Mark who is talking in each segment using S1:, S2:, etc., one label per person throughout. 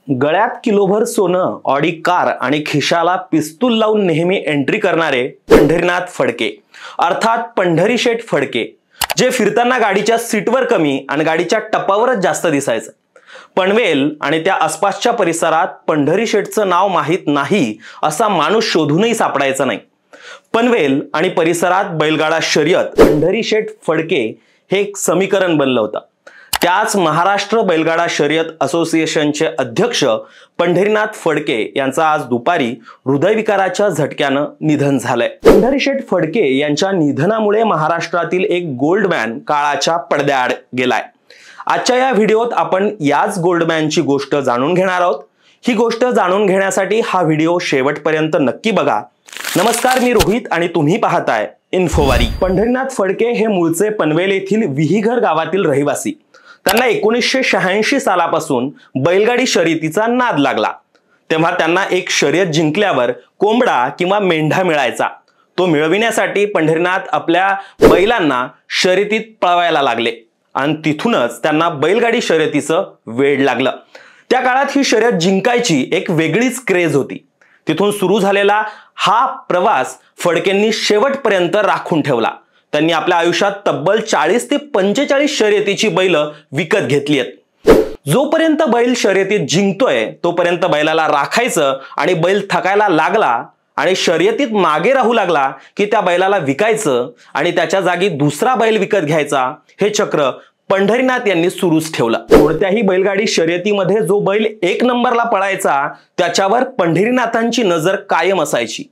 S1: गळ्यात किलोभर सोनं, Audi car आणि खिशाला पिस्तूल लावून नेहमी एंट्री करणारे पंढरीनाथ फडके अर्थात पंढरी शेठ फडके, जे फिरताना गाडीच्या सीटवर कमी आणि गाडीच्या टपावरच जास्त दिसायचं। पनवेल आणि त्या आसपासच्या परिसरात पंढरी शेठचं नाव माहित नाही असा माणूस शोधूनही सापडायचा नाही। पनवेल आणि परिसरात बैलगाडा शर्यत पंढरी शेठ फडके हे एक समीकरण बनलं होतं। त्याच महाराष्ट्र बैलगाडा शर्यत असोसिएशनचे अध्यक्ष पंढरीनाथ फडके यांचा आज दुपारी हृदयविकाराच्या झटक्यानं निधन झालंय। पंढरी शेठ फडके यांच्या निधनामुळे महाराष्ट्रातील एक गोल्डमॅन काळाच्या पडद्याआड गेलाय। आजच्या या व्हिडिओत आपण याच गोल्डमॅनची गोष्ट जाणून घेणार आहोत। ही गोष्ट जाणून घेण्यासाठी हा व्हिडिओ शेवटपर्यंत नक्की बघा। नमस्कार, मी रोहित आणि तुम्ही पाहताय इन्फोवारी। पंढरीनाथ फडके हे मूळचे पनवेल येथील विहीघर गावातील रहिवासी। त्यांना 1986 सालापासून बैलगाडी शर्यतीचा नाद लागला। तेव्हा त्यांना एक शर्यत जिंकल्यावर कोंबडा किंवा मेंढा मिळायचा। तो मिळविण्यासाठी पंढरीनाथ आपल्या बैलांना शर्यतीत पळवायला लागले आणि तिथूनच त्यांना बैलगाडी शर्यतीचं वेड लागलं। त्या काळात ही शर्यत जिंकायची एक वेगळीच क्रेज होती। तिथून सुरू झालेला हा प्रवास फडकेंनी शेवटपर्यंत राखून ठेवला। त्यांनी आपल्या आयुष्यात तब्बल 40 ते 45 शर्यतीची बैल विकत घेतली आहेत। जोपर्यंत बैल शर्यतीत जिंकतोय तोपर्यंत बैलाला राखायचं आणि बैल थकायला लागला आणि शर्यतीत मागे राहू लागला की त्या बैलाला विकायचं आणि त्याच्या जागी दुसरा बैल विकत घ्यायचा, हे चक्र पंढरीनाथ यांनी सुरूच ठेवलं। कोणत्याही बैलगाडी शर्यतीमध्ये जो बैल 1 नंबरला पळायचा त्याच्यावर पंढरीनाथांची नजर कायम असायची।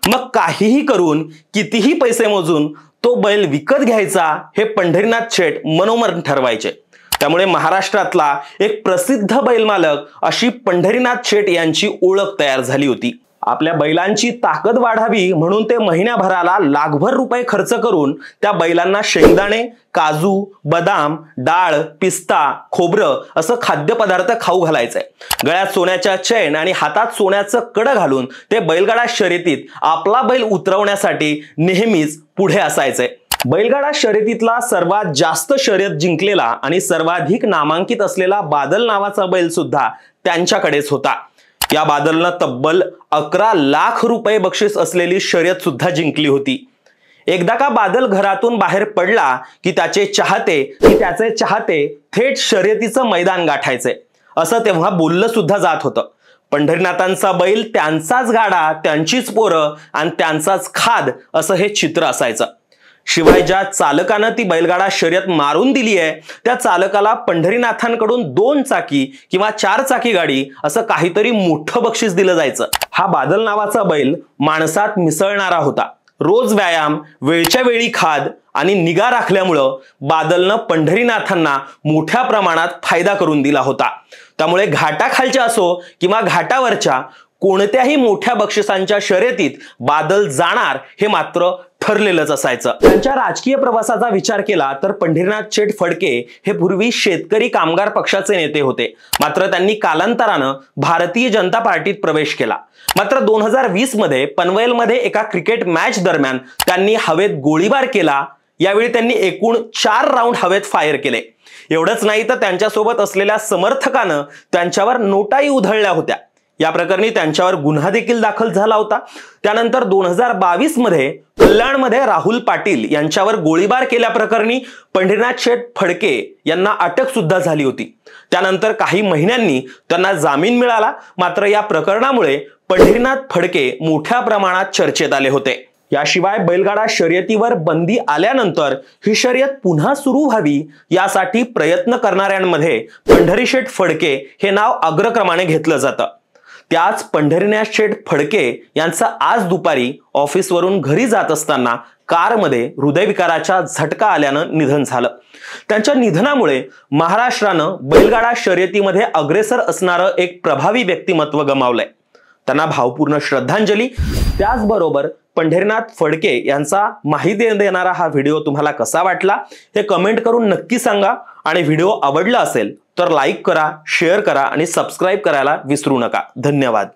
S1: मग काहीही करून कितीही पैसे मोजून तो बैल विकत घ्यायचा हे पंढरीनाथ शेठ मनोमन ठरवायचे। त्यामुळे महाराष्ट्रातला एक प्रसिद्ध बैल मालक अशी पंढरीनाथ शेठ यांची ओळख तयार झाली होती। आपल्या बैलांची ताकद वाढावी म्हणून ते महिन्याभराला लाखभर रुपये खर्च करून त्या बैलांना शेंगदाणे, काजू, बदाम, डाळ, पिस्ता, खोबरं असं खाद्यपदार्थ खाऊ घालायचे। गळ्यात सोन्याच्या चैन आणि हातात सोन्याचं कडं घालून ते बैलगाडा शर्यतीत आपला बैल उतरवण्यासाठी नेहमीच पुढे असायचे। बैलगाडा शर्यतीतला सर्वात जास्त शर्यत जिंकलेला आणि सर्वाधिक नामांकित असलेला बादल नावाचा बैल सुद्धा त्यांच्याकडेच होता। या बादलनं तब्बल 11 लाख रुपये बक्षीस असलेली शर्यत सुद्धा जिंकली होती। एकदा का बादल घरातून बाहेर पडला की त्याचे चाहते थेट शर्यतीचं मैदान गाठायचे, असं तेव्हा बोललं सुद्धा जात होतं। पंढरीनाथांचा बैल त्यांचाच गाडा, त्यांचीच पोरं आणि त्यांचाच खाद असं हे चित्र असायचं। शिवाय ज्या चालकानं ती बैलगाडा शर्यत मारून दिली आहे त्या चालकाला पंढरीनाथांकडून 2 चाकी किंवा 4 चाकी गाडी असं काहीतरी मोठं बक्षीस दिलं जायचं। हा बादल नावाचा बैल माणसात मिसळणारा होता। रोज व्यायाम, वेळच्या वेळी खाद आणि निगा राखल्यामुळं बादलनं पंढरीनाथांना मोठ्या प्रमाणात फायदा करून दिला होता। त्यामुळे घाटाखालच्या असो किंवा घाटावरच्या कोणत्याही मोठ्या बक्षिसांच्या शर्यतीत बादल जाणार हे मात्र ठरलेलंच असायचं। त्यांच्या राजकीय प्रवासाचा विचार केला तर पंढरीनाथ शेठ फडके हे पूर्वी शेतकरी कामगार पक्षाचे नेते होते। मात्र त्यांनी कालांतरानं भारतीय जनता पार्टीत प्रवेश केला। मात्र 2020 मध्ये पनवेलमध्ये एका क्रिकेट मॅच दरम्यान त्यांनी हवेत गोळीबार केला। यावेळी त्यांनी एकूण 4 राऊंड हवेत फायर केले। एवढंच नाही तर त्यांच्यासोबत असलेल्या समर्थकानं त्यांच्यावर नोटाही उधळल्या होत्या। या प्रकरणी त्यांच्यावर गुन्हा देखील दाखल झाला होता। त्यानंतर 2022 मध्ये कल्याणमध्ये राहुल पाटील यांच्यावर गोळीबार केल्याप्रकरणी पंढरीनाथ शेठ फडके यांना अटक सुद्धा झाली होती। त्यानंतर काही महिन्यांनी त्यांना जामीन मिळाला। मात्र या प्रकरणामुळे पंढरीनाथ फडके मोठ्या प्रमाणात चर्चेत आले होते। याशिवाय बैलगाडा शर्यतीवर बंदी आल्यानंतर ही शर्यत पुन्हा सुरू व्हावी यासाठी प्रयत्न करणाऱ्यांमध्ये पंढरी शेठ फडके हे नाव अग्रक्रमाने घेतलं जातं। त्याच पंढरीनाथ शेठ फडके यांचा आज दुपारी ऑफिसवरून घरी जात असताना कारमध्ये हृदयविकाराचा झटका आल्यानं निधन झालं। त्यांच्या निधनामुळे महाराष्ट्रानं बैलगाडा शर्यतीमध्ये अग्रेसर असणारं एक प्रभावी व्यक्तिमत्व गमावलंय। त्यांना भावपूर्ण श्रद्धांजली। त्याचबरोबर पंढरीनाथ फडके यांचा माहिती देणारा हा व्हिडिओ तुम्हाला कसा वाटला हे कमेंट करून नक्की सांगा। आणि व्हिडिओ आवडला असेल तर लाईक करा, शेअर करा आणि सबस्क्राईब करायला विसरू नका। धन्यवाद।